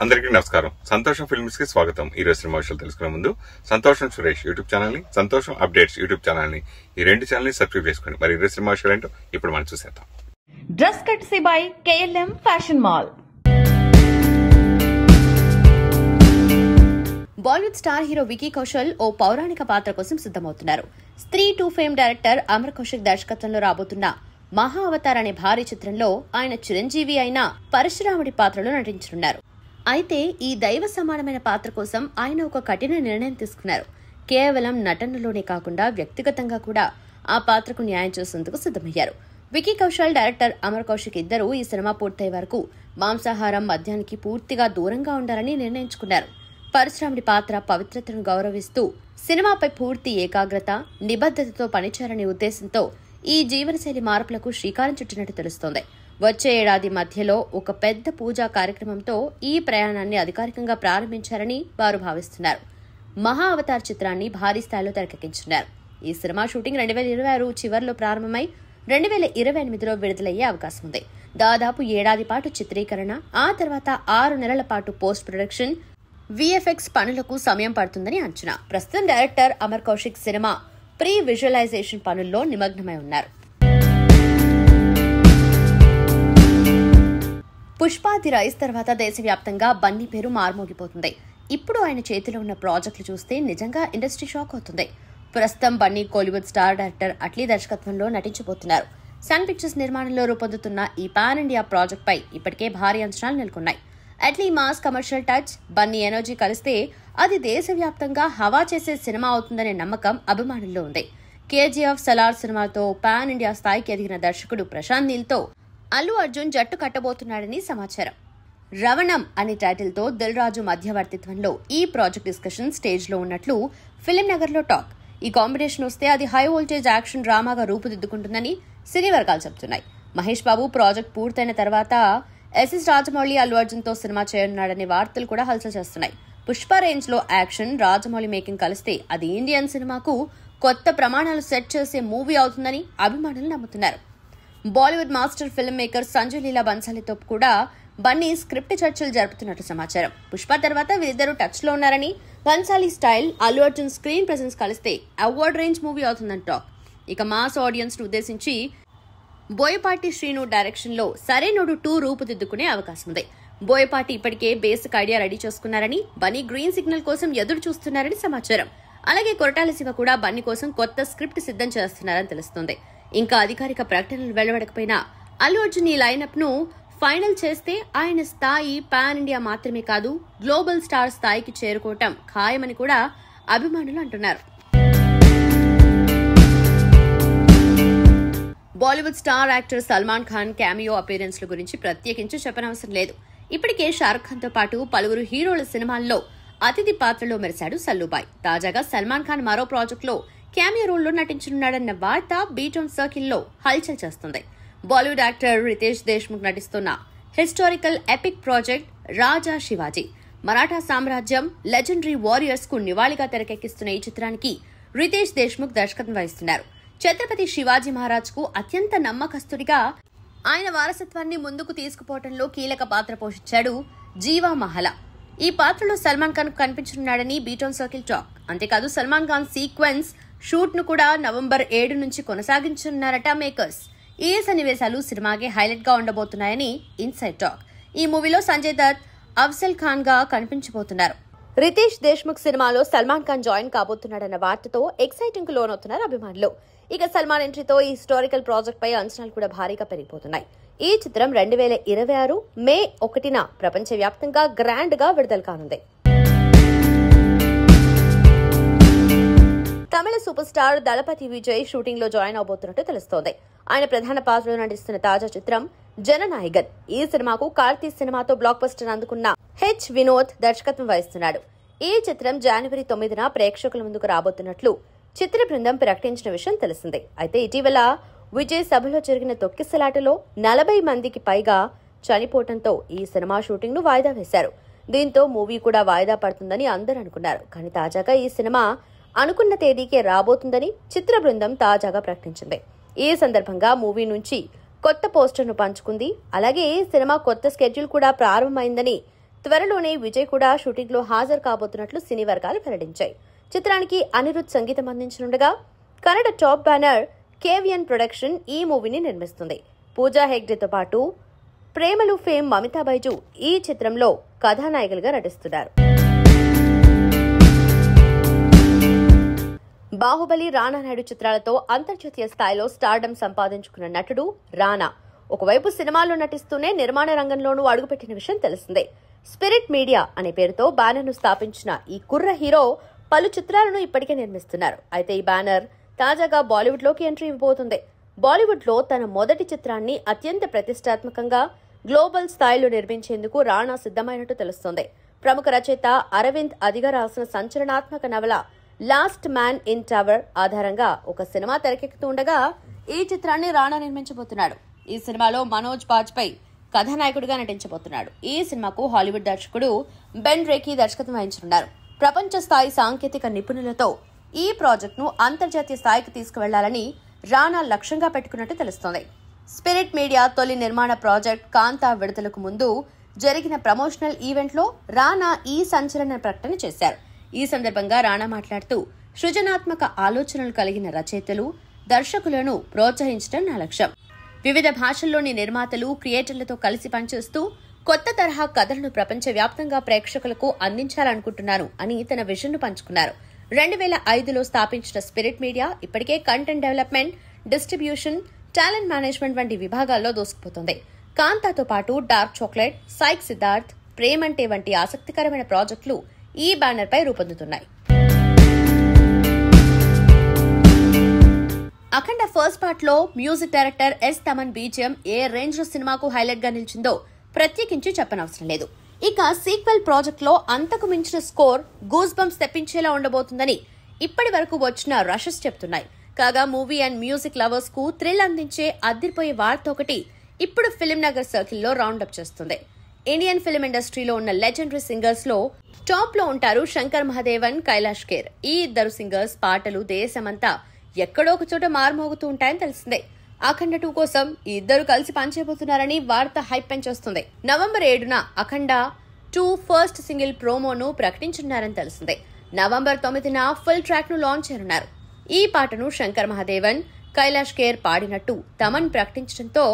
అందరికీ నమస్కారం. సంతోషం ఫిల్మ్స్ కి స్వాగతం. ఈ రోజు సినిమా విషయాలు తెలుసుకునే ముందు సంతోషం సురేష్ యూట్యూబ్ ఛానల్ ని, సంతోషం అప్డేట్స్ యూట్యూబ్ ఛానల్ ని, ఈ రెండు ఛానల్ ని సబ్స్క్రైబ్ చేసుకోండి. మరి ఈ రోజు సినిమా విషయాలు ఏంటో ఇప్పుడు మనం చూసేద్దాం. డ్రెస్ కట్సీ by KLM fashion mall. Bollywood star hero Vicky Kaushal ఓ పౌరాణిక పాత్ర కోసం సిద్ధమవుతున్నారు. స్త్రీ 2 ఫేమ్ డైరెక్టర్ అమర్ కౌశిక్ దర్శకత్వంలో రాబోతున్న మహా అవతార్ అనే భారీ చిత్రంలో ఆయన చిరంజీవి అయిన పరశురాముడి పాత్రలో నటించనున్నారు. అయితే ఈ దైవ సమానమైన పాత్ర కోసం ఆయన ఒక కఠిన నిర్ణయం తీసుకున్నారు. కేవలం నటనలోనే కాకుండా వ్యక్తిగతంగా కూడా ఆ పాత్రకు న్యాయం చేసేందుకు సిద్ధమయ్యారు. వికీ కౌశల్, డైరెక్టర్ అమర్ కౌశిక్ ఇద్దరూ ఈ సినిమా పూర్తయ్యే వరకు మాంసాహారం, మద్యానికి పూర్తిగా దూరంగా ఉండాలని నిర్ణయించుకున్నారు. పరశురాముడి పాత్ర పవిత్రతను గౌరవిస్తూ సినిమాపై పూర్తి ఏకాగ్రత, నిబద్ధతతో పనిచేయాలనే ఉద్దేశంతో ఈ జీవనశైలి మార్పులకు శ్రీకారం చుట్టినట్టు తెలుస్తోంది. వచ్చే ఏడాది మధ్యలో ఒక పెద్ద పూజా కార్యక్రమంతో ఈ ప్రయాణాన్ని అధికారికంగా ప్రారంభించారని వారు భావిస్తున్నారు. మహా అవతార్ చిత్రాన్ని భారీ స్థాయిలో తెరకెక్కించున్నారు. ఈ సినిమా షూటింగ్ 2026 చివరిలో ప్రారంభమై 2028లో విడుదలయ్యే అవకాశం ఉంది. దాదాపు ఏడాది పాటు చిత్రీకరణ, ఆ తర్వాత 6 నెలల పాటు పోస్ట్ ప్రొడక్షన్, VFX పనులకు సమయం పడుతుందని అంచనా. ప్రస్తుతం director Amar Kaushik cinema pre visualization పనుల్లో నిమగ్నమై ఉన్నారు. పుష్ప ది రైస్ తర్వాత దేశవ్యాప్తంగా బన్నీ పేరు మార్మోగిపోతుంది. ఇప్పుడు ఆయన చేతిలో ఉన్న ప్రాజెక్టులు చూస్తే నిజంగా ఇండస్ట్రీ షాక్ అవుతుంది. ప్రస్తుతం బన్నీ కోలీవుడ్ స్టార్ డైరెక్టర్ అట్లీ దర్శకత్వంలో నటించబోతున్నారు. సన్ పిక్చర్స్ నిర్మాణంలో రూపొందుతున్న ఈ పాన్ ఇండియా ప్రాజెక్ట్ పై ఇప్పటికే భారీ అంచనాలు నెలకొన్నాయి. Atlee mass commercial touch, Bunny energy కలిస్తే అది దేశవ్యాప్తంగా హవా చేసే సినిమా అవుతుందనే నమ్మకం అభిమానుల్లో ఉంది. KGF, సలార్ సినిమాతో పాన్ ఇండియా స్థాయికి ఎదిగిన దర్శకుడు ప్రశాంత్ నీల్తో అల్లు అర్జున్ జట్టు కట్టబోతున్నాడని సమాచారం. రవణం అనే టైటిల్ తో దిల్ రాజు మధ్యవర్తిత్వంలో ఈ ప్రాజెక్ట్ డిస్కషన్ స్టేజ్ లో ఉన్నట్లు ఫిలిం నగర్ లో టాక్. ఈ కాంబినేషన్ వస్తే అది హై వోల్టేజ్ యాక్షన్ డ్రామాగా రూపుదిద్దుకుంటుందని సినీ వర్గాలు చెబుతున్నాయి. మహేష్ బాబు ప్రాజెక్ట్ పూర్తయిన తర్వాత SS రాజమౌళి అల్లు అర్జున్ తో సినిమా చేయనున్నాడనే వార్తలు కూడా హల్చల్ చేస్తున్నాయి. పుష్ప రేంజ్ లో యాక్షన్, రాజమౌళి మేకింగ్ కలిస్తే అది ఇండియన్ సినిమాకు కొత్త ప్రమాణాలు సెట్ చేసే మూవీ అవుతుందని అభిమానులు నమ్ముతున్నారు. Bollywood master film maker Sanjay Leela బన్సాలీతో కూడా బన్నీ స్క్రిప్ట్ చర్చలు జరుపుతున్నట్లు సమాచారం. పుష్ప తర్వాత వీరిద్దరూ టచ్ లో ఉన్నారని, Bhansali style, Allu Arjun screen presence కలిస్తే అవార్డ్ రేంజ్ మూవీ అవుతుందని టాక్. ఇక మాస్ ఆడియన్స్ ను ఉద్దేశించి బోయపాటి శ్రీను డైరెక్షన్ లో సరైనోడు 2 రూపుదిద్దుకునే అవకాశం ఉంది. బోయపాటి ఇప్పటికే బేసిక్ ఐడియా రెడీ చేసుకున్నారని, బన్నీ గ్రీన్ సిగ్నల్ కోసం ఎదురు చూస్తున్నారని సమాచారం. అలాగే కొరటాల శివ కూడా బన్నీ కోసం కొత్త స్క్రిప్ట్ సిద్ధం చేస్తున్నారని తెలుస్తోంది. ఇంకా అధికారిక ప్రకటనలు వెలువడకపోయినా అల్లు అర్జున్ ఈ లైనప్ ను ఫైనల్ చేస్తే ఆయన స్థాయి పాన్ ఇండియా మాత్రమే కాదు, గ్లోబల్ స్టార్ స్థాయికి చేరుకోవటం ఖాయమని కూడా అభిమానులు అంటున్నారు. Bollywood star actor Salman Khan cameo appearance ల గురించి ప్రత్యేకించి చెప్పనవసరం లేదు. ఇప్పటికే షారుఖ్ ఖాన్ తో పాటు పలువురు హీరోల సినిమాల్లో అతిథి పాత్రలో మెరిశాడు సల్లుబాయ్. తాజాగా సల్మాన్ ఖాన్ మరో ప్రాజెక్ట్ లో క్యామియో రోల్లో నటించనున్నాడన్న వార్త బీటౌన్ సర్కిల్లో హల్చల్ చేస్తుంది. బాలీవుడ్ యాక్టర్ రితేష్ దేశ్ముఖ్ నటిస్తున్న హిస్టారికల్ ఎపిక్ ప్రాజెక్ట్ రాజా శివాజీ, మరాఠా సామ్రాజ్యం, లెజెండరీ వారియర్స్ కు నివాళిగా తెరకెక్కిస్తున్న ఈ చిత్రానికి రితేష్ దేశ్ముఖ్ దర్శకత్వం వహిస్తున్నారు. ఛత్రపతి శివాజీ మహారాజ్ కు అత్యంత నమ్మకస్తుడిగా ఆయన వారసత్వాన్ని ముందుకు తీసుకుపోవడంలో కీలక పాత్ర పోషించాడు జీవా మహలా. ఈ పాత్రలో సల్మాన్ ఖాన్ కనిపించనున్నాడని బీటౌన్ సర్కిల్ టాక్. అంతేకాదు సల్మాన్ ఖాన్ సీక్వెన్స్ షూట్ ను కూడా నవంబర్ 7 నుంచి కొనసాగించనున్నారట మేకర్స్. ఈ సన్నివేశాలు సినిమాకే హైలైట్ గా ఉండబోతున్నాయని ఇన్సైడ్ టాక్. ఈ మూవీలో సంజయ్ దత్, అఫ్జల్ ఖాన్ గా కనిపించబోతున్నారు. రితేష్ దేశ్ముఖ్ సినిమాలో సల్మాన్ ఖాన్ జాయిన్ కాబోతున్నాడన్న వార్తతో ఎక్సైటింగ్ కు లోనవుతున్నారు అభిమానులు. ఇక సల్మాన్ ఎంట్రీతో ఈ హిస్టారికల్ ప్రాజెక్ట్ పై అంచనాలు కూడా భారీగా పెరిగిపోతున్నాయి. ఈ చిత్రం 2026 మే 1న ప్రపంచవ్యాప్తంగా గ్రాండ్ గా విడుదల కానుంది. తమిళ సూపర్ స్టార్ దళపతి విజయ్ షూటింగ్ లో జాయిన్ అవబోతున్నట్టు తెలుస్తోంది. ఆయన ప్రధాన పాత్రలో నటిస్తున్న తాజా చిత్రం జననాయగన్. ఈ సినిమాకు కార్తీ సినిమాతో బ్లాక్ బస్టర్ అందుకున్న వినోద్ దర్శకత్వం వహిస్తున్నాడు. ఈ చిత్రం జనవరి 9న ప్రేక్షకుల ముందుకు రాబోతున్నట్లు చిత్ర బృందం ప్రకటించిన విషయం తెలిసిందే. అయితే ఇటీవల విజయ్ సభలో జరిగిన తొక్కిసలాటలో 40 మందికి పైగా చనిపోవడంతో ఈ సినిమా షూటింగ్ ను వాయిదా వేశారు. దీంతో మూవీ కూడా వాయిదా పడుతుందని అందరూ అనుకున్నారు. కానీ తాజాగా ఈ సినిమా అనుకున్న తేదీకే రాబోతుందని చిత్ర బృందం తాజాగా ప్రకటించింది. ఈ సందర్భంగా మూవీ నుంచి కొత్త పోస్టర్ ను పంచుకుంది. అలాగే సినిమా కొత్త స్కెడ్యూల్ కూడా ప్రారంభమైందని త్వరలోనే విజయ్ కూడా షూటింగ్ లో హాజరు కాబోతున్నట్లు సినీ వర్గాలు వెల్లడించాయి. చిత్రానికి అనిరుద్ సంగీతం అందించనుండగా Kannada top banner KVN production ఈ మూవీని నిర్మిస్తుంది. పూజా హెగ్డేతో పాటు ప్రేమలు ఫేమ్ మమితా బైజు ఈ చిత్రంలో కథానాయకులుగా నటిస్తున్నారు. బాహుబలి, రానా నాయుడు చిత్రాలతో అంతర్జాతీయ స్థాయిలో స్టార్డమ్ సంపాదించుకున్న నటుడు రానా ఒకవైపు సినిమాల్లో నటిస్తూనే నిర్మాణ రంగంలోనూ అడుగుపెట్టిన విషయం తెలిసిందే. స్పిరిట్ మీడియా అనే పేరుతో బ్యానర్ ను స్థాపించిన ఈ కుర్ర హీరో పలు చిత్రాలను ఇప్పటికే నిర్మిస్తున్నారు. అయితే ఈ బ్యానర్ తాజాగా బాలీవుడ్ లోకి ఎంట్రీ ఇవ్వబోతుంది. బాలీవుడ్ లో తన మొదటి చిత్రాన్ని అత్యంత ప్రతిష్టాత్మకంగా గ్లోబల్ స్థాయిలో నిర్మించేందుకు రానా సిద్ధమైనట్టు తెలుస్తోంది. ప్రముఖ రచయిత అరవింద్ అదిగా రాసిన సంచలనాత్మక నవల లాస్ట్ మ్యాన్ ఇన్ టవర్ ఆధారంగా ఒక సినిమా తెరకెక్కుతుండగా ఈ చిత్రాన్ని రానా నిర్మించబోతున్నాడు. ఈ సినిమాలో మనోజ్ బాజ్పేయి కథానాయకుడిగా నటించబోతున్నాడు. ఈ సినిమాకు హాలీవుడ్ దర్శకుడు బెన్ రేకీ దర్శకత్వం వహించనున్నారు. ప్రపంచ స్థాయి సాంకేతిక నిపుణులతో ఈ ప్రాజెక్టును అంతర్జాతీయ స్థాయికి తీసుకువెళ్లాలని రానా లక్ష్యంగా పెట్టుకున్నట్టు తెలుస్తోంది. స్పిరిట్ మీడియా తొలి నిర్మాణ ప్రాజెక్ట్ కాంతా విడుదలకు ముందు జరిగిన ప్రమోషనల్ ఈవెంట్లో రానా ఈ సంచలన ప్రకటన చేశారు. ఈ సందర్భంగా రానా మాట్లాడుతూ, సృజనాత్మక ఆలోచనలు కలిగిన రచయితలు, దర్శకులను ప్రోత్సహించడం నా లక్ష్యం. వివిధ భాషల్లోని నిర్మాతలు, క్రియేటర్లతో కలిసి పనిచేస్తూ కొత్త తరహా కథలను ప్రపంచవ్యాప్తంగా ప్రేక్షకులకు అందించాలనుకుంటున్నారు అని తన విజన్ను పంచుకున్నారు. 2005లో స్థాపించిన స్పిరిట్ మీడియా ఇప్పటికే content development, distribution, talent management వంటి విభాగాల్లో దూసుకుపోతుంది. కాంతాతో పాటు డార్క్ చాక్లెట్, సైక్ సిద్ధార్థ్, ప్రేమంటే వంటి ఆసక్తికరమైన ప్రాజెక్టులు ఈ బ్యానర్ పై రూపొందుతున్నాయి. అఖండ ఫస్ట్ పార్ట్ లో music director S Thaman BGM ఏ రేంజ్ లో సినిమాకు హైలైట్ గా నిలిచిందో ప్రత్యేకించి చెప్పనవసరం లేదు. ఇక సీక్వెల్ ప్రాజెక్ట్ లో అంతకు మించిన స్కోర్ గూస్ బంప్స్ తెప్పించేలా ఉండబోతుందని ఇప్పటి వరకు వచ్చిన రషెస్ చెప్తున్నాయి. కాగా మూవీ అండ్ మ్యూజిక్ లవర్స్ కు థ్రిల్ అందించే అదిరిపోయే వార్త ఒకటి ఇప్పుడు ఫిల్మ్ నగర్ సర్కిల్ లో రౌండప్ చేస్తుంది. ఇండియన్ ఫిల్మ్ ఇండస్ట్రీలో ఉన్న లెజెండరీ సింగర్స్ లో టాప్ లో ఉంటారు శంకర్ మహాదేవన్, కైలాష్ ఖేర్. ఈ ఇద్దరు సింగర్స్ పాటలు దేశమంతా ఎక్కడో ఒక చోట మార్మోగుతూ ఉంటాయని తెలిసిందే. అఖండ 2 కోసం ఈ ఇద్దరు కలిసి పనిచేయబోతున్నారని వార్త హైప్ పెంచేస్తుంది. నవంబర్ 7న అఖండ 2 ఫస్ట్ సింగిల్ ప్రోమోను ప్రకటించనున్నారని తెలిసిందే. నవంబర్ 9న ఫుల్ ట్రాక్ ను లాంచ్ చేయనున్నారు. ఈ పాటను శంకర్ మహాదేవన్, కైలాష్ ఖేర్ పాడినట్టు తమన్ ప్రకటించడంతో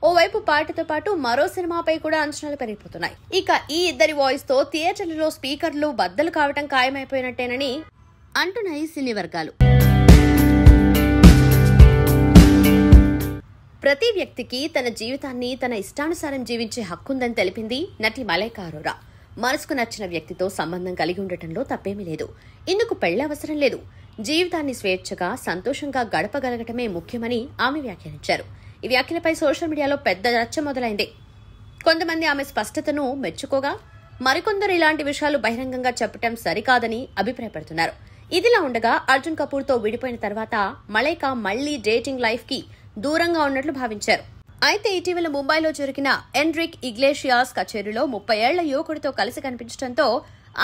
ఓవైపు పాటతో పాటు మరో సినిమాపై కూడా అంచనాలు పెరిగిపోతున్నాయి. ఇక ఈ ఇద్దరి వాయిస్ తో థియేటర్లలో స్పీకర్లు బద్దలు కావడం ఖాయమైపోయినట్టేనని అంటున్నాయి సినీ వర్గాలు. ప్రతి వ్యక్తికి తన జీవితాన్ని తన ఇష్టానుసారం జీవించే హక్కుందని తెలిపింది నటి మలైకా అరోరా. మనసుకు నచ్చిన వ్యక్తితో సంబంధం కలిగి ఉండటంలో తప్పేమీ లేదు. ఇందుకు పెళ్లి అవసరం లేదు. జీవితాన్ని స్వేచ్ఛగా, సంతోషంగా గడపగలగటమే ముఖ్యమని ఆమె వ్యాఖ్యానించారు. ఈ వ్యాఖ్యలపై సోషల్ మీడియాలో పెద్ద రచ్చ మొదలైంది. కొంతమంది ఆమె స్పష్టతను మెచ్చుకోగా, మరికొందరు ఇలాంటి విషయాలు బహిరంగంగా చెప్పటం సరికాదని అభిప్రాయపడుతున్నారు. ఇదిలా ఉండగా అర్జున్ కపూర్ తో విడిపోయిన తర్వాత మలైకా మళ్లీ డేటింగ్ లైఫ్ కి దూరంగా ఉన్నట్లు భావించారు. అయితే ఇటీవల ముంబైలో జరిగిన ఎన్రిక్ ఇగ్లేషియాస్ కచేరీలో 30 ఏళ్ల యువకుడితో కలిసి కనిపించడంతో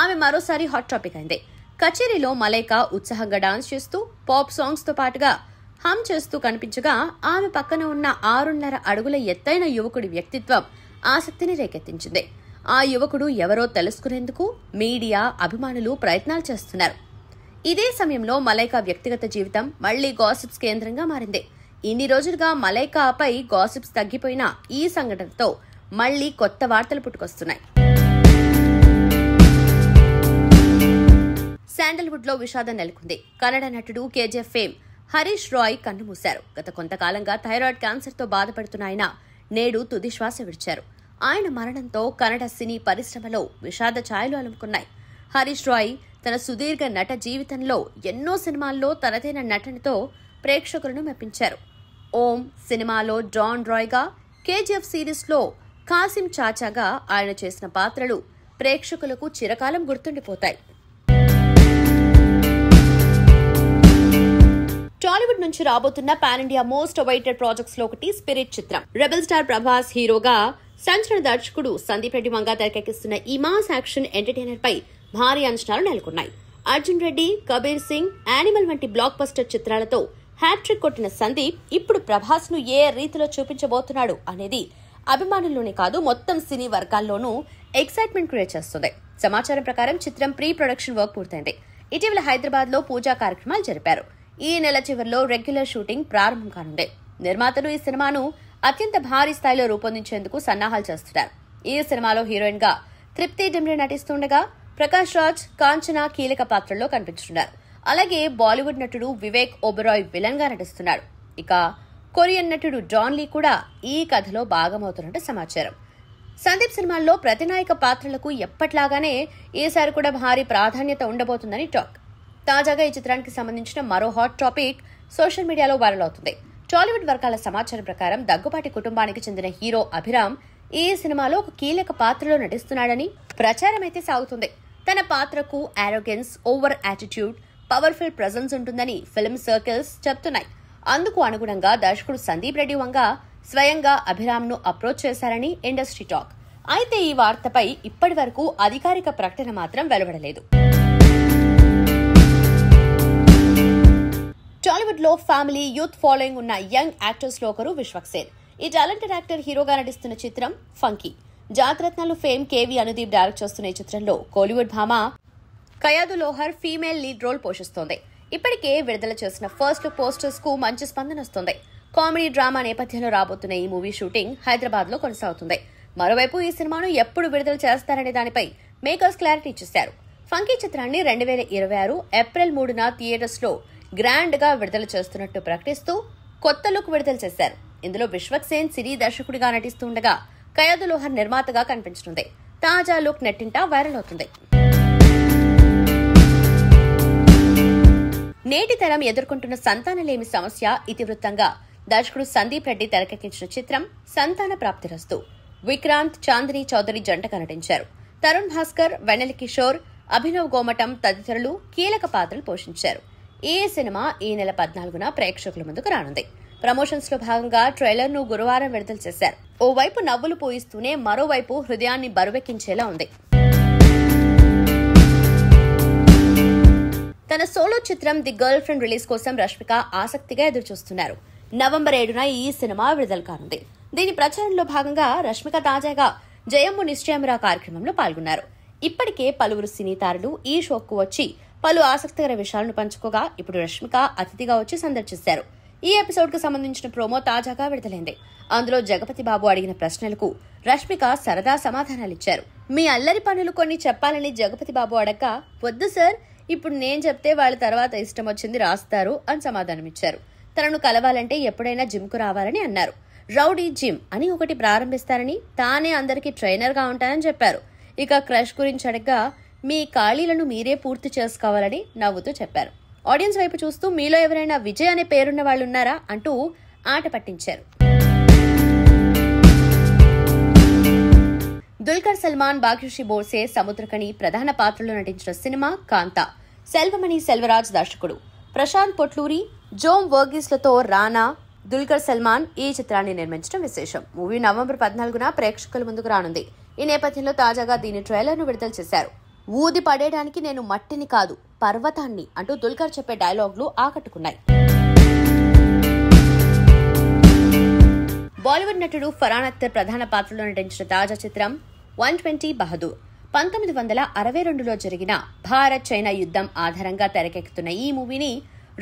ఆమె మరోసారి హాట్ టాపిక్ అయింది. కచేరీలో మలైకా ఉత్సాహంగా డాన్స్ చేస్తూ పాప్ సాంగ్స్ తో పాటుగా హమ్ చేస్తూ కనిపించగా, ఆమె పక్కన ఉన్న 6.5 అడుగుల ఎత్తైన యువకుడి వ్యక్తిత్వం ఆసక్తిని రేకెత్తించింది. ఆ యువకుడు ఎవరో తెలుసుకునేందుకు మీడియా, అభిమానులు ప్రయత్నాలు చేస్తున్నారు. ఇదే సమయంలో మలైకా వ్యక్తిగత జీవితం మళ్లీ గాసిప్స్ కేంద్రంగా మారింది. ఇన్ని రోజులుగా మలైకాపై గాసిప్స్ తగ్గిపోయిన ఈ సంఘటనతో మళ్లీ కొత్త వార్తలు పుట్టుకొస్తున్నాయి. శాండల్వుడ్ లో విషాదం నెలకొంది. కన్నడ నటుడు కేజీఎఫ్ ఫేమ్ హరీష్ రాయ్ కన్నుమూశారు. గత కొంతకాలంగా థైరాయిడ్ క్యాన్సర్ తో బాధపడుతున్న ఆయన నేడు తుది శ్వాస విడిచారు. ఆయన మరణంతో కన్నడ సినీ పరిశ్రమలో విషాద ఛాయలు అలుముకున్నాయి. హరీష్ రాయ్ తన సుదీర్ఘ నట జీవితంలో ఎన్నో సినిమాల్లో తనదైన నటనతో ప్రేక్షకులను మెప్పించారు. ఓం సినిమాలో డాన్ రాయ్ గా, కేజీఎఫ్ సిరీస్ లో కాసిం చాచాగా ఆయన చేసిన పాత్రలు ప్రేక్షకులకు చిరకాలం గుర్తుండిపోతాయి. టాలీవుడ్ నుంచి రాబోతున్న pan India most awaited projects లో ఒకటి స్పిరిట్ చిత్రం. రెబల్ స్టార్ ప్రభాస్ హీరోగా, సంచలన దర్శకుడు సందీప్ రెడ్డి మంగా తెరకెక్కిస్తున్న ఈ మాస్ యాక్షన్ ఎంటర్టైనర్ పై భారీ అంచనాలు నెలకొన్నాయి. అర్జున్ రెడ్డి, కబీర్ సింగ్, యానిమల్ వంటి బ్లాక్ బస్టర్ చిత్రాలతో హ్యాట్రిక్ కొట్టిన సందీప్ ఇప్పుడు ప్రభాస్ ను ఏ రీతిలో చూపించబోతున్నాడు అనేది అభిమానుల్లోనే కాదు మొత్తం సినీ వర్గాల్లోనూ ఎక్సైట్మెంట్ క్రియేట్ చేస్తుంది. సమాచారం ప్రకారం చిత్రం ప్రీ ప్రొడక్షన్ వర్క్ పూర్తయింది. ఇటీవల హైదరాబాద్ లో పూజా కార్యక్రమాలు జరిపారు. ఈ నెల చివరిలో రెగ్యులర్ షూటింగ్ ప్రారంభం కానుంది. నిర్మాతలు ఈ సినిమాను అత్యంత భారీ స్థాయిలో రూపొందించేందుకు సన్నాహాలు చేస్తున్నారు. ఈ సినిమాలో హీరోయిన్ గా తృప్తి డిమ్రీ నటిస్తుండగా ప్రకాష్ రాజ్, కాంచన కీలక పాత్రల్లో కనిపించున్నారు. అలాగే బాలీవుడ్ నటుడు వివేక్ ఒబెరాయ్ విలన్ గా నటిస్తున్నాడు. ఇక కొరియన్ నటుడు డాన్ లీ కూడా ఈ కథలో భాగమవుతున్నట్టు సమాచారం. సందీప్ సినిమాల్లో ప్రతినాయక పాత్రలకు ఎప్పట్లాగానే ఈసారి కూడా భారీ ప్రాధాన్యత ఉండబోతుందని టాక్. తాజాగా ఈ చిత్రానికి సంబంధించిన మరో హాట్ టాపిక్ సోషల్ మీడియాలో వైరల్ అవుతుంది. టాలీవుడ్ వర్గాల సమాచారం ప్రకారం దగ్గుబాటి కుటుంబానికి చెందిన హీరో అభిరామ్ ఈ సినిమాలో ఒక కీలక పాత్రలో నటిస్తున్నాడని ప్రచారం అయితే సాగుతుంది. తన పాత్రకు ఆరోగెన్స్, ఓవర్ యాటిట్యూడ్, పవర్ఫుల్ ప్రెజెన్స్ ఉంటుందని ఫిల్మ్ సర్కిల్స్ చెప్తున్నాయి. అందుకు అనుగుణంగా దర్శకుడు సందీప్ రెడ్డి వంగ స్వయంగా అభిరామ్ ను అప్రోచ్ చేశారని ఇండస్ట్రీ టాక్. అయితే ఈ వార్తపై ఇప్పటి వరకు అధికారిక ప్రకటన మాత్రం వెలువడలేదు. టాలీవుడ్ లో ఫ్యామిలీ, యూత్ ఫాలోయింగ్ ఉన్న యంగ్ యాక్టర్స్ లో ఒకరు విశ్వక్ సేన్. ఈ టాలెంటెడ్ యాక్టర్ హీరోగా నటిస్తున్న చిత్రం Funky. Jathiratnalu fame KV Anudeep direct చేస్తున్న ఈ చిత్రంలో కోలీవుడ్ భామ Kayadu Lohar female lead role పోషిస్తోంది. ఇప్పటికే విడుదల చేసిన ఫస్ట్ లుక్ పోస్టర్స్ కు మంచి స్పందన వస్తోంది. కామెడీ డ్రామా నేపథ్యంలో రాబోతున్న ఈ మూవీ షూటింగ్ హైదరాబాద్ లో కొనసాగుతుంది. మరోవైపు ఈ సినిమాను ఎప్పుడు విడుదల చేస్తారనే దానిపై మేకర్స్ క్లారిటీ ఇచ్చేశారు. ఫంకీ చిత్రాన్ని 2026 ఏప్రిల్ 3న థియేటర్స్ లో గ్రాండ్ గా విడుదల చేస్తున్నట్టు ప్రకటిస్తూ కొత్త లుక్ విడుదల చేశారు. ఇందులో విశ్వక్ సేన్ సినీ దర్శకుడిగా నటిస్తుండగా కయాదు లోహర్ నిర్మాతగా కనిపించనుంది. తాజా లుక్ నెట్టింటా వైరల్ అవుతుంది. నేటి తరం ఎదుర్కొంటున్న సంతానలేమి సమస్య ఇతివృత్తంగా దర్శకుడు సందీప్ రెడ్డి తెరకెక్కించిన చిత్రం సంతాన ప్రాప్తిరస్తు. విక్రాంత్, చాందిని చౌదరి జంటగా నటించారు. తరుణ్ భాస్కర్, వెన్నెల కిషోర్, అభినవ్ గోమటం తదితరులు కీలక పాత్రలు పోషించారు. ఈ సినిమా ఈ నెల 14న ప్రేక్షకుల ముందుకు రానుంది. ప్రమోషన్స్ లో భాగంగా ట్రైలర్ ను గురువారం విడుదల చేశారు. ఓవైపు నవ్వులు పూయిస్తూనే మరోవైపు హృదయాన్ని బరువెక్కించేలా ఉంది. తన సోలో చిత్రం ది గర్ల్ ఫ్రెండ్ రిలీజ్ కోసం రష్మిక ఆసక్తిగా ఎదురుచూస్తున్నారు. నవంబర్ 7న ఈ సినిమా విడుదల కానుంది. దీని ప్రచారంలో భాగంగా రష్మిక తాజాగా జయమ్ము నిశ్చయమురా కార్యక్రమంలో పాల్గొన్నారు. ఇప్పటికే పలువురు సినీ తారలు ఈ షోకు వచ్చి పలు ఆసక్తికర విషయాలను పంచుకోగా ఇప్పుడు రష్మిక అతిథిగా వచ్చి సందర్శించారు. ఈ ఎపిసోడ్ కు సంబంధించిన ప్రోమో తాజాగా విడుదలైంది. అందులో జగపతి బాబు అడిగిన ప్రశ్నలకు రష్మిక సరదా సమాధానాలిచ్చారు. మీ అల్లరి పనులు కొన్ని చెప్పాలని జగపతి బాబు అడక్క, వద్దు సార్, ఇప్పుడు నేను చెప్తే వాళ్ళ తర్వాత ఇష్టం వచ్చింది రాస్తారు అని సమాధానమిచ్చారు. తనను కలవాలంటే ఎప్పుడైనా జిమ్ కు రావాలని అన్నారు. రౌడీ జిమ్ అని ఒకటి ప్రారంభిస్తారని, తానే అందరికీ ట్రైనర్ గా ఉంటానని చెప్పారు. ఇక క్రష్ గురించి అడగ్గా మీ ఖాళీలను మీరే పూర్తి చేసుకోవాలని నవ్వుతూ చెప్పారు. ఆడియన్స్ వైపు చూస్తూ మీలో ఎవరైనా విజయ్ అనే పేరున్న వాళ్ళున్నారా అంటూ ఆట పట్టించారు. దుల్కర్ సల్మాన్, భాగ్యశ్రీ బోర్సే, సముద్రకని ప్రధాన పాత్రలో నటించిన సినిమా కాంతా. సెల్వమణి సెల్వరాజ్ దర్శకుడు. ప్రశాంత్ పొట్లూరి, జోమ్ వర్గీస్లతో రానా, దుల్కర్ సల్మాన్ ఈ చిత్రాన్ని నిర్మించడం విశేషం. మూవీ నవంబర్ 14న ప్రేక్షకుల ముందుకు రానుంది. ఈ నేపథ్యంలో తాజాగా దీని ట్రైలర్ ను విడుదల చేశారు. ఊది పడేయడానికి నేను మట్టిని కాదు పర్వతాన్ని అంటూ దుల్కర్ చెప్పే డైలాగులు ఆకట్టుకున్నాయి. బాలీవుడ్ నటుడు ఫరాన్ అఖ్తర్ ప్రధాన పాత్రలో నటించిన తాజా చిత్రం 120 బహదూర్. 1962లో జరిగిన భారత్ చైనా యుద్ధం ఆధారంగా తెరకెక్కుతున్న ఈ మూవీని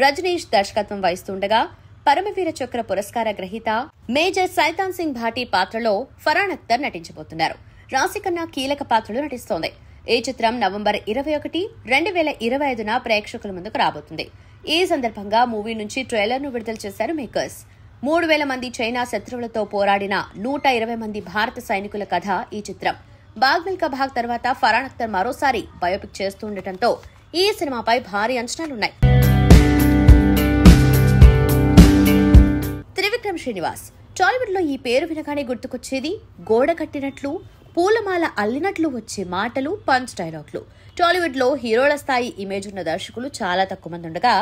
రజనీష్ దర్శకత్వం వహిస్తుండగా పరమవీర చక్ర పురస్కార గ్రహీత మేజర్ సైతాన్ సింగ్ భాటీ పాత్రలో ఫరాన్ అఖ్తర్ నటించబోతున్నారు. రాశిఖన్నా కీలక పాత్రలో నటిస్తోంది. ఈ చిత్రం నవంబర్ 21, 2025న ప్రేక్షకుల ముందుకు రాబోతుంది. ఈ సందర్భంగా మూవీ నుంచి ట్రైలర్ ను విడుదల చేశారు మేకర్స్. 3000 మంది చైనా శత్రువులతో పోరాడిన 120 మంది భారత సైనికుల కథ ఈ చిత్రం. బాగ్ మిల్కా భాగ్ తర్వాత ఫరాన్ అఖ్తర్ మరోసారి బయోపిక్ చేస్తుండటంతో ఈ సినిమాపై భారీ అంచనాలున్నాయి. త్రివిక్రమ్ శ్రీనివాస్. టాలీవుడ్ లో ఈ పేరు వినగానే గుర్తుకొచ్చేది గోడ కట్టినట్లు, పూలమాల అల్లినట్లు వచ్చే మాటలు, పంచ్ డైలాగ్లు. టాలీవుడ్ లో హీరోల స్థాయి ఇమేజ్ ఉన్న దర్శకులు చాలా తక్కువ మంది ఉండగా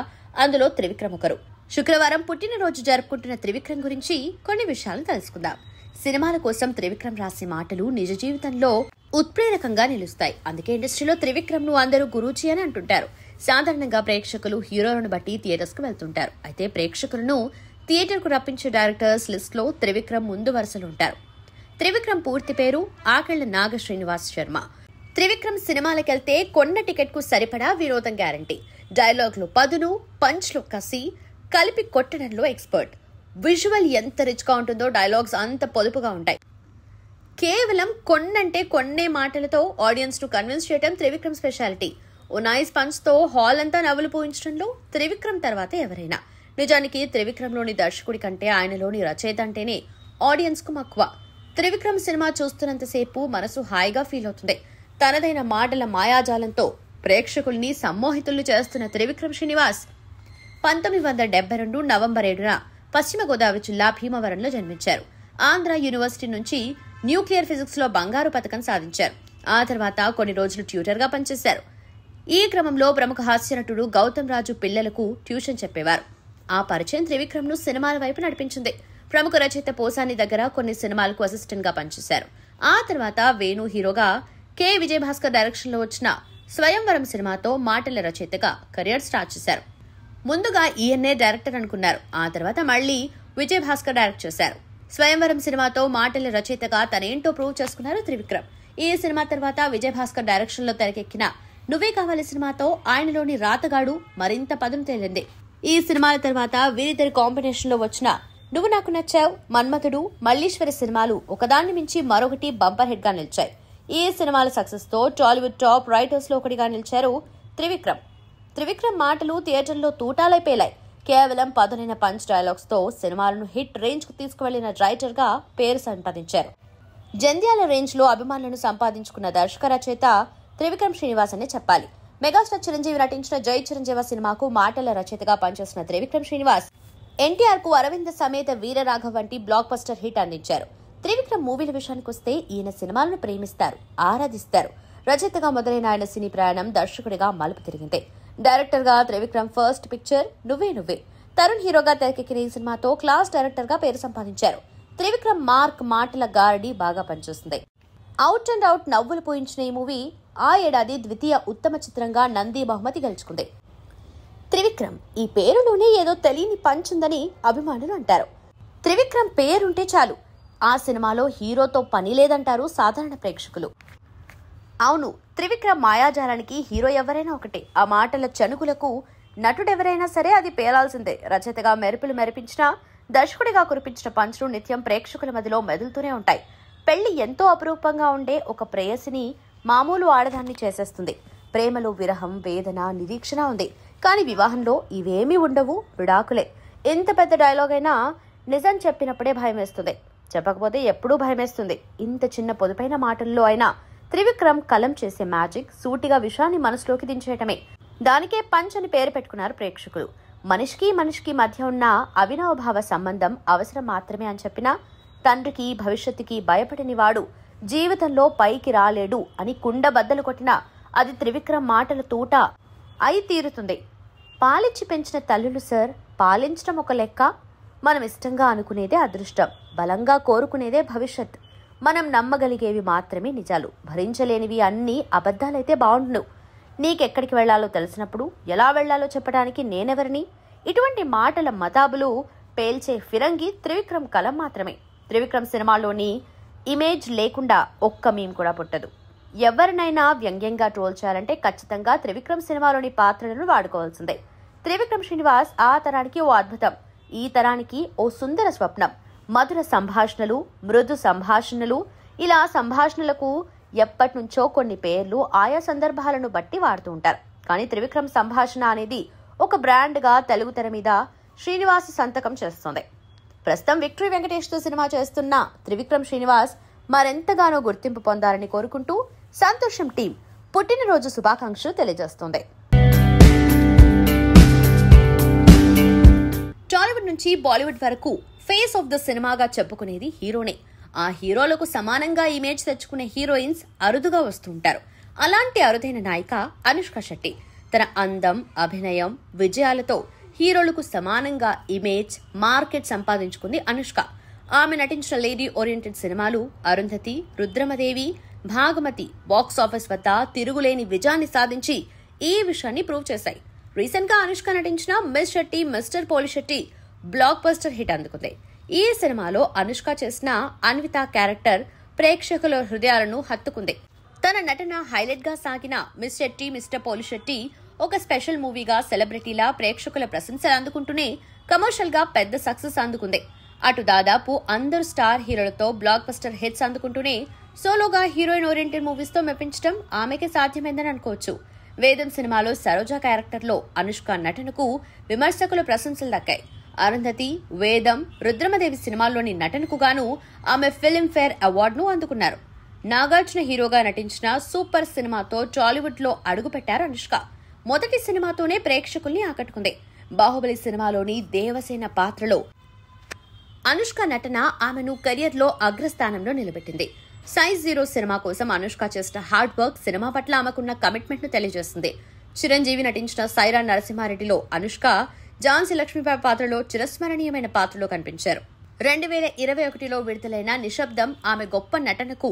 అందులో త్రివిక్రమ్ ఒకరు. శుక్రవారం పుట్టినరోజు జరుపుకుంటున్న త్రివిక్రమ్ గురించి కొన్ని విషయాలు తెలుసుకుందాం. సినిమాల కోసం త్రివిక్రమ్ రాసే మాటలు నిజ జీవితంలో ఉత్ప్రేరకంగా నిలుస్తాయి. అందుకే ఇండస్ట్రీలో త్రివిక్రమ్ ను అందరూ గురూజీ అని అంటుంటారు. సాధారణంగా ప్రేక్షకులు హీరోలను బట్టి థియేటర్స్ కు వెళ్తుంటారు. అయితే ప్రేక్షకులను థియేటర్ కు రప్పించే డైరెక్టర్స్ లిస్ట్ లో త్రివిక్రమ్ ముందు వరుసలో ఉంటారు. త్రివిక్రమ్ పూర్తి పేరు ఆకెళ్ల నాగ శ్రీనివాస్ శర్మ. త్రివిక్రమ్ సినిమాలకెళ్తే కొన్న టికెట్ కు సరిపడా వినోదం గ్యారంటీ. డైలాగ్లు పదును, పంచ్లు కసి, కలిపి కొట్టడంలో ఎక్స్పర్ట్. విజువల్ ఎంత రిచ్ గా ఉంటుందో డైలాగ్స్ అంత పొదుపుగా ఉంటాయి. కేవలం కొన్నంటే కొన్నే మాటలతో ఆడియన్స్ ను కన్విన్స్ చేయడం త్రివిక్రమ్ స్పెషాలిటీ. ఓ నైస్ పంచ్ తో హాల్ అంతా నవ్వులు పూయించడంలో త్రివిక్రమ్ తర్వాత ఎవరైనా. నిజానికి త్రివిక్రమ్ లోని దర్శకుడి కంటే ఆయనలోని రచయిత అంటేనే ఆడియన్స్ కు మక్కువ. త్రివిక్రమ్ సినిమా చూస్తున్నంతసేపు మనసు హాయిగా ఫీల్ అవుతుంది. తనదైన మాటల మాయాజాలంతో ప్రేక్షకుల్ని సమ్మోహితుల్ని చేస్తున్న త్రివిక్రమ్ శ్రీనివాస్ 1972 నవంబర్ 7న పశ్చిమ గోదావరి జిల్లా భీమవరంలో జన్మించారు. ఆంధ్ర యూనివర్సిటీ నుంచి న్యూక్లియర్ ఫిజిక్స్ లో బంగారు పతకం సాధించారు. ఆ తర్వాత కొన్ని రోజులు ట్యూటర్ గా పనిచేశారు. ఈ క్రమంలో ప్రముఖ హాస్యనటుడు గౌతమ్ రాజు పిల్లలకు ట్యూషన్ చెప్పేవారు. ఆ పరిచయం త్రివిక్రమ్ ను సినిమాల వైపు నడిపించింది. ప్రముఖ రచయిత పోసాని దగ్గర కొన్ని సినిమాలకు అసిస్టెంట్ గా పనిచేశారు. ఆ తర్వాత వేణు హీరోగా కె విజయభాస్కర్ డైరెక్షన్ లో వచ్చిన స్వయంవరం సినిమాతో మాటల రచయితగా కెరియర్ స్టార్ట్ చేశారు. ముందుగా ఈయన్నే డైరెక్టర్ అనుకున్నారు. ఆ తర్వాత మళ్లీ విజయభాస్కర్ డైరెక్ట్ చేశారు. స్వయంవరం సినిమాతో మాటల రచయితగా తనేంటో ప్రూవ్ చేసుకున్నారు త్రివిక్రమ్. ఈ సినిమా తర్వాత విజయభాస్కర్ డైరెక్షన్ లో తెరకెక్కిన నువ్వే కావాలి సినిమాతో ఆయనలోని రాతగాడు మరింత పదును తేలింది. ఈ సినిమాల తర్వాత వీరిద్దరి కాంబినేషన్ లో వచ్చిన నువ్వు నాకు నచ్చావు, మన్మథుడు, మల్లీశ్వరి సినిమాలు ఒకదాన్ని మించి మరొకటి బంపర్ హిట్ గా నిలిచాయి. ఈ సినిమాల సక్సెస్ తో టాలీవుడ్ టాప్ రైటర్స్ లో ఒకటిగా నిలిచారు త్రివిక్రమ్. త్రివిక్రమ్ మాటలు థియేటర్లో తూటాలై పేలాయి. కేవలం పదునైన పంచ్ డైలాగ్స్ తో సినిమాలను హిట్ రేంజ్ కు తీసుకువెళ్లిన రైటర్ గా పేరు సంపాదించారు. జంధ్యాల రేంజ్ లో అభిమానులను సంపాదించుకున్న దర్శక రచయిత త్రివిక్రమ్ శ్రీనివాస్ అనే చెప్పాలి. మెగాస్టార్ చిరంజీవి నటించిన జై చిరంజీవ సినిమాకు మాటల రచయితగా పనిచేసిన త్రివిక్రమ్ శ్రీనివాస్ ఎన్టీఆర్ కు అరవింద సమేత వీరరాఘవ్ వంటి బ్లాక్ బస్టర్ హిట్ అందించారు. త్రివిక్రమ్ మూవీల విషయానికొస్తే ఈయన సినిమాలను ప్రేమిస్తారు, ఆరాధిస్తారు. రచయితగా మొదలైన ఆయన సినీ ప్రయాణం దర్శకుడిగా మలుపు తిరిగింది. డైరెక్టర్ గా త్రివిక్రమ్ ఫస్ట్ పిక్చర్ నువ్వే నువ్వే. తరుణ్ హీరోగా తెరకెక్కిన ఈ సినిమాతో క్లాస్ డైరెక్టర్ గా పేరు సంపాదించారు. త్రివిక్రమ్ మార్క్ మాటల గారడి బాగా పనిచేస్తుంది. అవుట్ అండ్ అవుట్ నవ్వులు పోయించిన ఈ మూవీ ఆ ఏడాది ద్వితీయ ఉత్తమ చిత్రంగా నంది బహుమతి గెలుచుకుంది. త్రివిక్రమ్ ఈ పేరులోనే ఏదో తెలియని పంచ్ ఉందని అభిమానులు అంటారు. త్రివిక్రమ్ పేరుంటే చాలు ఆ సినిమాలో హీరోతో పని లేదంటారు సాధారణ ప్రేక్షకులు. అవును, త్రివిక్రమ్ మాయాజాలానికి హీరో ఎవరైనా ఒకటే. ఆ మాటల చనుకులకు నటుడెవరైనా సరే అది పేలాల్సిందే. రచయితగా మెరుపులు మెరిపించినా దర్శకుడిగా కురిపించిన పంచులు నిత్యం ప్రేక్షకుల మధ్యలో మెదులుతూనే ఉంటాయి. పెళ్లి ఎంతో అపురూపంగా ఉండే ఒక ప్రేయసిని మామూలు ఆడదాన్ని చేసేస్తుంది. ప్రేమలో విరహం, వేదన, నిరీక్షణ ఉంది. కానీ వివాహంలో ఇవేమీ ఉండవు, విడాకులే. ఎంత పెద్ద డైలాగ్ అయినా నిజం చెప్పినప్పుడే భయం వేస్తుంది, చెప్పకపోతే ఎప్పుడూ భయమేస్తుంది. ఇంత చిన్న పొదుపైన మాటల్లో అయినా త్రివిక్రమ్ కలం చేసే మ్యాజిక్ సూటిగా విషయాన్ని మనసులోకి దించేయటమే. దానికే పంచ్ అని పేరు పెట్టుకున్నారు ప్రేక్షకులు. మనిషికి మధ్య ఉన్న అవినావభావ సంబంధం అవసరం మాత్రమే అని చెప్పినా తండ్రికి భవిష్యత్తుకి భయపడని వాడు జీవితంలో పైకి రాలేడు అని కుండబద్దలు కొట్టినా అది త్రివిక్రమ్ మాటల తూట అయి తీరుతుంది. పాలిచ్చి పెంచిన తల్లులు సార్, పాలించడం ఒక లెక్క. మనం ఇష్టంగా అనుకునేదే అదృష్టం, బలంగా కోరుకునేదే భవిష్యత్. మనం నమ్మగలిగేవి మాత్రమే నిజాలు, భరించలేనివి అన్నీ అబద్ధాలైతే బాగుండును. నీకెక్కడికి వెళ్లాలో తెలిసినప్పుడు ఎలా వెళ్లాలో చెప్పడానికి నేనెవరిని? ఇటువంటి మాటల మతాబులు పేల్చే ఫిరంగి త్రివిక్రమ్ కలం మాత్రమే. త్రివిక్రమ్ సినిమాలోని ఇమేజ్ లేకుండా ఒక్క మీమ్ కూడా పుట్టదు. ఎవరినైనా వ్యంగ్యంగా ట్రోల్ చేయాలంటే ఖచ్చితంగా త్రివిక్రమ్ సినిమాలోని పాత్రలను వాడుకోవాల్సిందే. త్రివిక్రమ్ శ్రీనివాస్ ఆ తరానికి ఓ అద్భుతం, ఈ తరానికి ఓ సుందర స్వప్నం. మధుర సంభాషణలు, మృదు సంభాషణలు, ఇలా సంభాషణలకు ఎప్పటి నుంచో కొన్ని పేర్లు ఆయా సందర్భాలను బట్టి వాడుతూ ఉంటారు. కానీ త్రివిక్రమ్ సంభాషణ అనేది ఒక బ్రాండ్గా తెలుగు తెర మీద శ్రీనివాస్ సంతకం చేస్తుంది. ప్రస్తుతం విక్టరీ వెంకటేష్తో సినిమా చేస్తున్న త్రివిక్రమ్ శ్రీనివాస్ మరెంతగానో గుర్తింపు పొందాలని కోరుకుంటూ సంతోషం టీం పుట్టినరోజు శుభాకాంక్షలు తెలియజేస్తోంది. టాలీవుడ్ నుంచి బాలీవుడ్ వరకు ఫేస్ ఆఫ్ ద సినిమాగా చెప్పుకునేది హీరోనే. ఆ హీరోలకు సమానంగా ఇమేజ్ తెచ్చుకునే హీరోయిన్స్ అరుదుగా వస్తుంటారు. అలాంటి అరుదైన నాయిక అనుష్క శెట్టి. తన అందం, అభినయం, విజయాలతో హీరోలకు సమానంగా ఇమేజ్, మార్కెట్ సంపాదించుకుంది అనుష్క. ఆమె నటించిన లేడీ ఓరియంటెడ్ సినిమాలు అరుంధతి, రుద్రమదేవి, భాగమతి బాక్స్ ఆఫీస్ వద్ద తిరుగులేని విజయాన్ని సాధించి ఈ విషయాన్ని ప్రూవ్ చేశాయి. రీసెంట్ గా అనుష్క నటించిన Miss Shetty Mister Polishetty blockbuster hit అందుకుంది. ఈ సినిమాలో అనుష్క చేసిన అన్విత క్యారెక్టర్ ప్రేక్షకుల హృదయాలను హత్తుకుంది. తన నటన హైలైట్ గా సాగిన మిస్ శెట్టి మిస్టర్ పోలిశెట్టి ఒక స్పెషల్ మూవీగా సెలబ్రిటీలా ప్రేక్షకుల ప్రశంసలు అందుకుంటూనే కమర్షియల్ గా పెద్ద సక్సెస్ అందుకుంది. అటు దాదాపు అందరు స్టార్ హీరోలతో బ్లాక్ బస్టర్ హిట్స్ అందుకుంటూనే సోలోగా హీరోయిన్ ఓరియంటెడ్ మూవీస్ తో మెప్పించడం ఆమెకే సాధ్యమైందని అనుకోవచ్చు. వేదం సినిమాలో సరోజా క్యారెక్టర్ లో అనుష్క నటనకు విమర్శకుల ప్రశంసలు దక్కాయి. అరుంధతి, వేదం, రుద్రమదేవి సినిమాల్లోని నటనకు గాను ఆమె ఫిల్మ్ఫేర్ అవార్డును అందుకున్నారు. నాగార్జున హీరోగా నటించిన సూపర్ సినిమాతో టాలీవుడ్ లో అడుగుపెట్టారు అనుష్క. మొదటి సినిమాతోనే ప్రేక్షకుల్ని ఆకట్టుకుంది. బాహుబలి సినిమాలోని దేవసేన పాత్రలో అనుష్క నటన ఆమెను కెరియర్ లో అగ్రస్థానంలో నిలబెట్టింది. సైజ్ 0 సినిమా కోసం అనుష్క చేసిన హార్డ్ వర్క్ సినిమా పట్ల ఆమెకున్న కమిట్మెంట్ ను తెలియజేస్తుంది. చిరంజీవి నటించిన సైరా నరసింహారెడ్డిలో అనుష్క ఝాన్సీ లక్ష్మీబాయి పాత్రలో చిరస్మరణీయమైన పాత్రలో కనిపించారు. 2021లో విడుదలైన నిశ్శబ్దం ఆమె గొప్ప నటనకు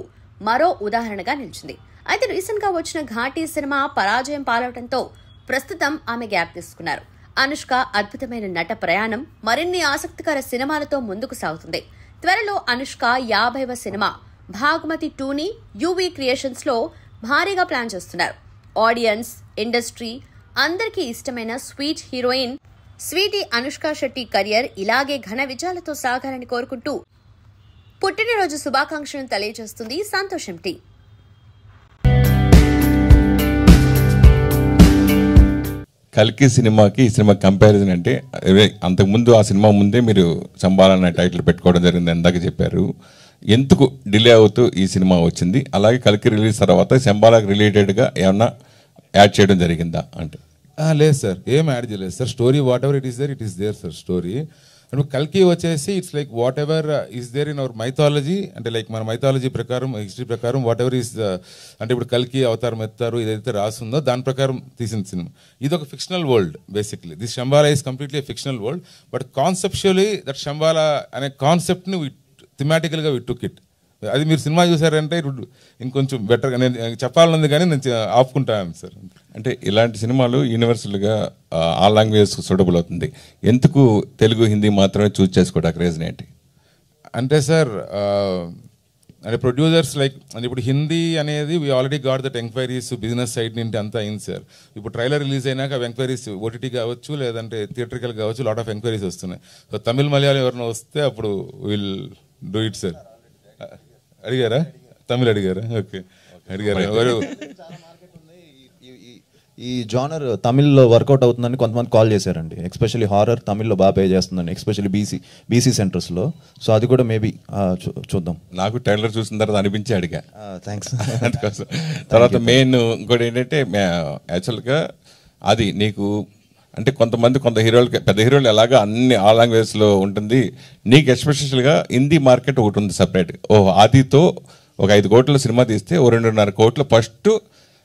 మరో ఉదాహరణగా నిలిచింది. అయితే రీసెంట్ గా వచ్చిన ఘాటీ సినిమా పరాజయం పాలవడంతో ప్రస్తుతం ఆమె గ్యాప్ తీసుకున్నారు. అనుష్క అద్భుతమైన నట ప్రయాణం మరిన్ని ఆసక్తికర సినిమాలతో ముందుకు సాగుతుంది. త్వరలో అనుష్క 50వ సినిమా భాగమతి 2ని యూవీ క్రియేషన్స్ లో భారీగా ప్లాన్ చేస్తున్నారు. ఆడియన్స్, ఇండస్ట్రీ అందరికీ ఇష్టమైన sweet heroine Sweety Anushka Shetty career ఇలాగే ఘన విజయాలతో సాగాలని కోరుకుంటూ పుట్టినరోజు శుభాకాంక్షలను తెలియజేస్తుంది సంతోషం టీం. కల్కి సినిమాకి ఈ సినిమా కంపారిజన్ అంటే అంతకుముందు ఆ సినిమా ముందే మీరు చంబాల అనే టైటిల్ పెట్టుకోవడం జరిగింది ఇందాక చెప్పారు. ఎందుకు డిలే అవుతూ ఈ సినిమా వచ్చింది? అలాగే కల్కి రిలీజ్ తర్వాత శంబాలకు రిలేటెడ్గా ఏమన్నా యాడ్ చేయడం జరిగిందా అంటే? లేదు సార్, ఏం యాడ్ చేయలేదు sir. Story whatever it is there sir story. And కల్కి వచ్చేసి it's like whatever is there in our mythology. అంటే లైక్ మన మైథాలజీ ప్రకారం, హిస్టరీ ప్రకారం వాట్ ఎవర్ ఈస్ అంటే ఇప్పుడు కల్కి అవతారం ఎత్తారు ఏదైతే రాసిందో దాని ప్రకారం తీసిన సినిమా. ఇది ఒక fictional world basically. This Shambala is completely fictional world. But conceptually that Shambala అనే కాన్సెప్ట్ని థిమాటికల్గా వి టుక్ ఇట్. అది మీరు సినిమా చూసారంటే ఇంకొంచెం బెటర్గా నేను చెప్పాలనుంది కానీ నేను ఆపుకుంటాను సార్. అంటే ఇలాంటి సినిమాలు యూనివర్సల్గా ఆల్ లాంగ్వేజ్ సూటబుల్ అవుతుంది. ఎందుకు తెలుగు, హిందీ మాత్రమే చూస్ చేసుకోవడానికి రీజన్ ఏంటి? అంటే సార్ అంటే ప్రొడ్యూసర్స్ లైక్ అంటే ఇప్పుడు హిందీ అనేది we already got that enquiries business side నుండి అంతా అయింది సార్. ఇప్పుడు ట్రైలర్ రిలీజ్ అయినాక అవి ఎంక్వైరీస్ ఓటీటీ కావచ్చు లేదంటే థియేటర్కల్ కావచ్చు, లాట్ ఆఫ్ ఎంక్వైరీస్ వస్తున్నాయి. సో తమిళ్, మలయాళం ఎవరైనా వస్తే అప్పుడు విల్ డూ ఇట్ సార్. అడిగారా? తమిళ్ అడిగారా? ఓకే, అడిగారా? ఈ జానర్ తమిళ్లో వర్కౌట్ అవుతుందని కొంతమంది కాల్ చేశారండి. ఎస్పెషల్లీ హారర్ తమిళ్లో బాగా పే చేస్తుందండి, ఎస్పెషల్లీ బీసీ సెంటర్స్లో. సో అది కూడా మేబీ చూద్దాం. నాకు ట్రైలర్ చూసిన తర్వాత అనిపించి అడిగా. థ్యాంక్స్. అందుకోసం తర్వాత మెయిన్ ఇంకోటి ఏంటంటే యాక్చువల్గా అది నీకు అంటే కొంత హీరోలకి, పెద్ద హీరోలు ఎలాగా అన్ని ఆల్ లాంగ్వేజ్లో ఉంటుంది, నీకు ఎస్పెషల్గా హిందీ మార్కెట్ ఒకటి ఉంది సపరేట్. ఆదితో ఒక 5 కోట్ల సినిమా తీస్తే 2.5 కోట్లు ఫస్ట్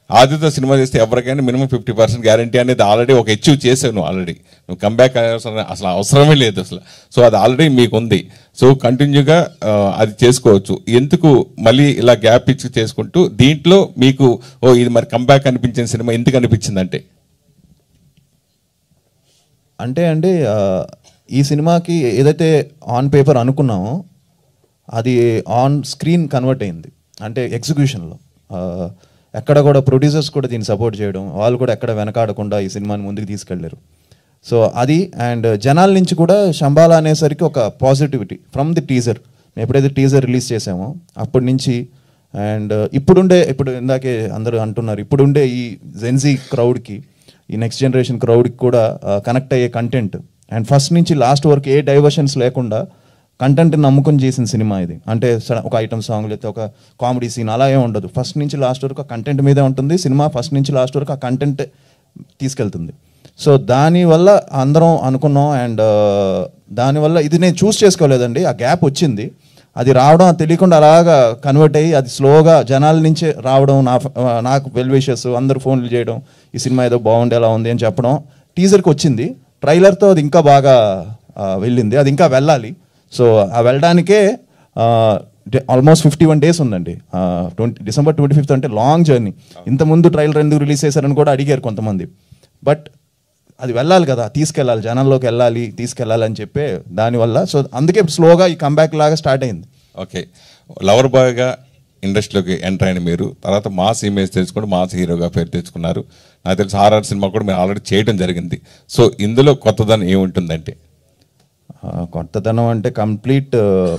ఆదితో సినిమా చేస్తే ఎవరికైనా మినిమం 50% గ్యారంటీ అనేది ఆల్రెడీ ఒక అచీవ్ చేసావు. నువ్వు కంబ్యాక్ అసలు అవసరమే లేదు అసలు. సో అది ఆల్రెడీ మీకు ఉంది. సో కంటిన్యూగా అది చేసుకోవచ్చు. ఎందుకు మళ్ళీ ఇలా గ్యాప్ ఇచ్చి చేసుకుంటూ దీంట్లో మీకు ఇది మరి కంబ్యాక్ అనిపించిన సినిమా ఎందుకు అనిపించింది అంటే? అండి ఈ సినిమాకి ఏదైతే ఆన్ పేపర్ అనుకున్నామో అది ఆన్ స్క్రీన్ కన్వర్ట్ అయింది. అంటే ఎగ్జిక్యూషన్లో ఎక్కడ కూడా ప్రొడ్యూసర్స్ కూడా దీన్ని సపోర్ట్ చేయడం, వాళ్ళు కూడా ఎక్కడ వెనకాడకుండా ఈ సినిమాని ముందుకు తీసుకెళ్లారు. సో అది అండ్ జనాల నుంచి కూడా శంబాలా అనేసరికి ఒక పాజిటివిటీ ఫ్రమ్ ది టీజర్. మేము ఎప్పుడైతే టీజర్ రిలీజ్ చేసామో అప్పటి నుంచి అండ్ ఇప్పుడు ఇందాకే అందరూ అంటున్నారు, ఇప్పుడుండే ఈ జెన్జీ క్రౌడ్కి, ఈ నెక్స్ట్ జనరేషన్ క్రౌడ్కి కూడా కనెక్ట్ అయ్యే కంటెంట్ అండ్ ఫస్ట్ నుంచి లాస్ట్ వరకు ఏ డైవర్షన్స్ లేకుండా కంటెంట్ని నమ్ముకొని చేసిన సినిమా ఇది. అంటే ఒక ఐటమ్ సాంగ్ లేకపోతే ఒక కామెడీ సీన్ అలా ఏమి ఉండదు. ఫస్ట్ నుంచి లాస్ట్ వరకు ఆ కంటెంట్ మీదే ఉంటుంది సినిమా. ఫస్ట్ నుంచి లాస్ట్ వరకు ఆ కంటెంట్ తీసుకెళ్తుంది. సో దానివల్ల అందరం అనుకున్నాం అండ్ దానివల్ల ఇది నేను చూస్ చేసుకోలేదండి, ఆ గ్యాప్ వచ్చింది. అది రావడం తెలియకుండా అలాగా కన్వర్ట్ అయ్యి అది స్లోగా జనాల నుంచే రావడం, నాకు వెల్ విషెస్ అందరూ ఫోన్లు చేయడం, ఈ సినిమా ఏదో బాగుండేలా ఉంది అని చెప్పడం. టీజర్కి వచ్చింది, ట్రైలర్తో అది ఇంకా బాగా వెళ్ళింది, అది ఇంకా వెళ్ళాలి. సో ఆ వెళ్ళడానికే ఆల్మోస్ట్ 51 days ఉందండి. December 25th అంటే లాంగ్ జర్నీ. ఇంతకుముందు ట్రైలర్ ఎందుకు రిలీజ్ చేశారని కూడా అడిగారు కొంతమంది. బట్ అది వెళ్ళాలి కదా, తీసుకెళ్ళాలి, జనంలోకి వెళ్ళాలి, తీసుకెళ్ళాలి అని చెప్పే దానివల్ల. సో అందుకే స్లోగా ఈ కంబ్యాక్ లాగా స్టార్ట్ అయింది. ఓకే, లవర్ బాయ్గా ఇండస్ట్రీలోకి ఎంటర్ అయిన మీరు తర్వాత మాస్ ఇమేజ్ తెచ్చుకొని మాస్ హీరోగా పేరు తెచ్చుకున్నారు. నాకు తెలిసి హారర్ సినిమా కూడా మీరు ఆల్రెడీ చేయడం జరిగింది. సో ఇందులో కొత్తదనం ఏముంటుందంటే? కొత్తదనం అంటే కంప్లీట్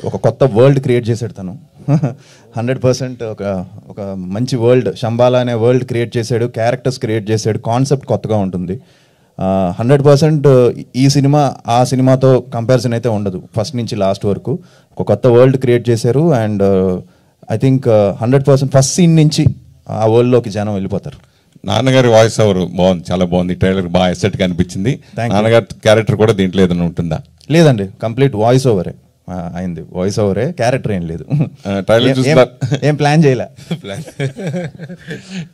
ఒక కొత్త వరల్డ్ క్రియేట్ చేశాడు తను. 100% ఒక మంచి వరల్డ్, శంబాలా అనే వరల్డ్ క్రియేట్ చేశాడు, క్యారెక్టర్స్ క్రియేట్ చేశాడు, కాన్సెప్ట్ కొత్తగా ఉంటుంది. 100% ఈ సినిమా ఆ సినిమాతో కంపారిజన్ అయితే ఉండదు. ఫస్ట్ నుంచి లాస్ట్ వరకు ఒక కొత్త వరల్డ్ క్రియేట్ చేశారు. And I think 100% first scene నుంచి ఆ వరల్డ్లోకి జనం వెళ్ళిపోతారు. నాన్నగారి వాయిస్ ఓవర్ బాగుంది, చాలా బాగుంది. ట్రైలర్ బాగా ఎసెట్గా అనిపించింది. నాన్నగారి క్యారెక్టర్ కూడా దీంట్లో ఏదైనా ఉంటుందా? లేదండి, కంప్లీట్ వాయిస్ ఓవరే అయింది. వాయిస్ ఓవరే, క్యారెక్టర్ ఏం లేదు. ట్రైలర్ చూసిన ఏం ప్లాన్ చేయలే.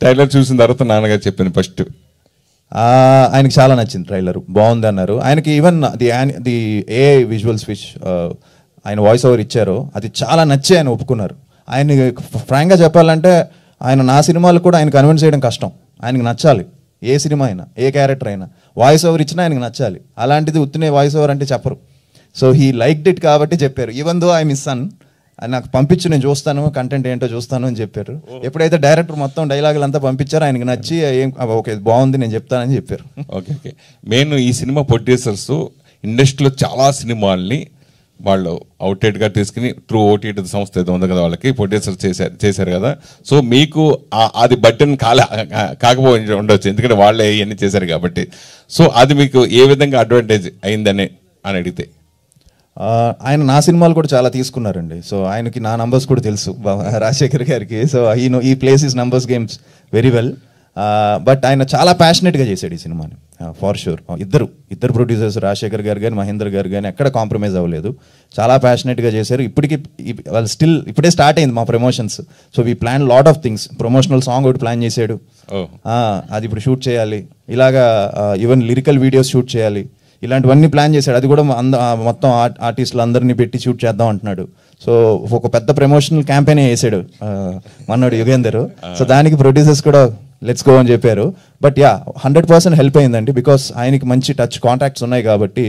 ట్రైలర్ చూసిన తర్వాత నాన్నగారు చెప్పింది ఫస్ట్ ఆయనకి చాలా నచ్చింది, ట్రైలర్ బాగుంది అన్నారు. ఆయనకి even the AI visuals which ఆయన వాయిస్ ఓవర్ ఇచ్చారో అది చాలా నచ్చి ఆయన ఒప్పుకున్నారు. ఆయన ఫ్రాంక్గా చెప్పాలంటే ఆయన నా సినిమాలు కూడా ఆయన కన్విన్స్ చేయడం కష్టం. ఆయనకి నచ్చాలి, ఏ సినిమా అయినా ఏ క్యారెక్టర్ అయినా వాయిస్ ఓవర్ ఇచ్చినా ఆయనకి నచ్చాలి. అలాంటిది ఉత్తినే వాయిస్ ఓవర్ అంటే చెప్పరు. సో హీ లైక్డ్ ఇట్ కాబట్టి చెప్పారు. Even though I miss son, నాకు పంపించు, నేను చూస్తాను, కంటెంట్ ఏంటో చూస్తాను అని చెప్పారు. ఎప్పుడైతే డైరెక్టర్ మొత్తం డైలాగులు అంతా పంపించారో ఆయనకి నచ్చి ఓకే బాగుంది నేను చెప్తానని చెప్పారు. ఓకే ఓకే మెయిన్ ఈ సినిమా ప్రొడ్యూసర్స్ ఇండస్ట్రీలో చాలా సినిమాల్ని వాళ్ళు అవుట్లెట్గా తీసుకుని త్రూ ఓటీటీ సంస్థ ఏదో ఉంది కదా వాళ్ళకి ప్రొడ్యూసర్ చేశారు కదా. సో మీకు అది బటన్ కాకపోయి ఉండొచ్చు, ఎందుకంటే వాళ్ళే ఇవన్నీ చేశారు కాబట్టి. సో అది మీకు ఏ విధంగా అడ్వాంటేజ్ అయిందని అడిగితే? ఆయన నా సినిమాలు కూడా చాలా తీసుకున్నారండి. సో ఆయనకి నా నంబర్స్ కూడా తెలుసు, రాజశేఖర్ గారికి. సో ఈ place is numbers games very well. But ఆయన చాలా ప్యాషనెట్గా చేశాడు ఈ సినిమాని, ఫార్ షూర్. ఇద్దరు ప్రొడ్యూసర్స్, రాజశేఖర్ గారు కానీ మహేందర్ గారు కానీ ఎక్కడ కాంప్రమైజ్ అవ్వలేదు, చాలా ప్యాషనెట్గా చేశారు. ఇప్పటికీ వాళ్ళు ఇప్పుడే స్టార్ట్ అయింది మా promotions. So we plan lot of things. Promotional song ఒకటి ప్లాన్ చేశాడు, అది ఇప్పుడు షూట్ చేయాలి. ఇలాగా ఈవెన్ లిరికల్ వీడియోస్ షూట్ చేయాలి, ఇలాంటివన్నీ ప్లాన్ చేశాడు. అది కూడా మొత్తం ఆర్టిస్టులు అందరినీ పెట్టి షూట్ చేద్దాం అంటున్నాడు. సో ఒక పెద్ద ప్రమోషనల్ క్యాంపెయిన్ వేసాడు మనోడు యుగేందర్. సో దానికి ప్రొడ్యూసర్స్ కూడా లెట్స్ గో అని చెప్పారు. బట్ 100% హెల్ప్ అయిందండి, బికాస్ ఆయనకి మంచి టచ్ కాంటాక్ట్స్ ఉన్నాయి కాబట్టి.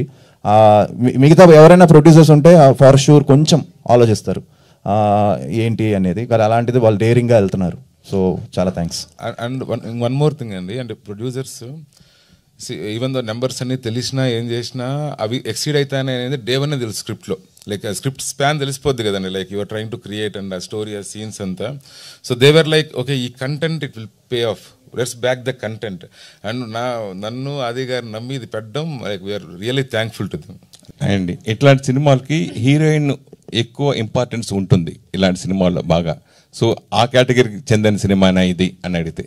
మిగతా ఎవరైనా ప్రొడ్యూసర్స్ ఉంటే ఫార్ షూర్ కొంచెం ఆలోచిస్తారు ఏంటి అనేది, కానీ అలాంటిది వాళ్ళు డేరింగ్గా వెళ్తున్నారు. సో చాలా thanks. And one more thing అండి, అంటే ప్రొడ్యూసర్స్ ఈవెన్ దో నెంబర్స్ అన్ని తెలిసినా ఏం చేసినా అవి ఎక్సీడ్ అవుతాయని అనేది డే వన్ తెలుసు స్క్రిప్ట్లో. లైక్ స్క్రిప్ట్ స్పాన్ తెలిసిపోద్ది కదండి, like your trying to create and ఆ స్టోరీ ఆ సీన్స్ అంతా. So they were like okay ఈ content it will pay off, let's back the content. And నన్ను ఆది గారు నమ్మి ఇది పెట్టడం like we're really thankful to them. అండి ఇట్లాంటి సినిమాలకి హీరోయిన్ ఎక్కువ ఇంపార్టెన్స్ ఉంటుంది ఇలాంటి సినిమాల్లో బాగా. సో ఆ కేటగిరీకి చెందిన సినిమానా ఇది అని అడిగితే?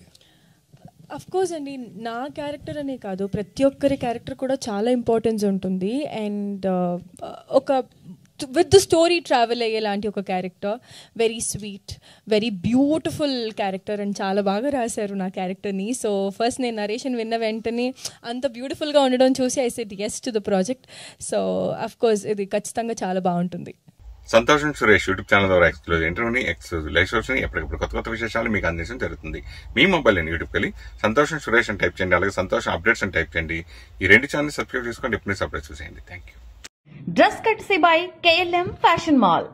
అఫ్ కోర్స్ అండి, నా క్యారెక్టర్ అనే కాదు, ప్రతి ఒక్కరి క్యారెక్టర్ కూడా చాలా ఇంపార్టెన్స్ ఉంటుంది. అండ్ ఒక విత్ ద స్టోరీ ట్రావెల్ అయ్యేలాంటి ఒక character, very sweet, very beautiful character. And చాలా బాగా రాశారు నా క్యారెక్టర్ని. సో ఫస్ట్ నేను నరేషన్ విన్న వెంటనే అంత బ్యూటిఫుల్గా ఉండడం చూసి I said yes to the project. So of course ఇది ఖచ్చితంగా చాలా బాగుంటుంది. సంతోషం సురేష్ యూట్యూబ్ ఛానల్ ద్వారా ఎక్స్క్లూజివ్ ఇంటర్వ్యూని, ఎక్స్క్లూజివ్ లైవ్ షోస్ని, ఎప్పటికప్పుడు కొత్త విశేషాలు మీకు అందించడం జరుగుతుంది. మీ మొబైల్ అని యూట్యూబ్కి వెళ్ళి సంతోషం సురేష్ అని టైప్ చేయండి, అలాగే సంతోషం అప్డేట్స్ అని టైప్ చేయండి. ఈ రెండు ఛానల్ సబ్స్క్రైబ్ చేసుకోండి, ఎప్పుడు అప్డేట్స్ చూసేయండి. Thank you. డ్రెస్ కట్సీ బై KLM ఫ్యాషన్ మాల్.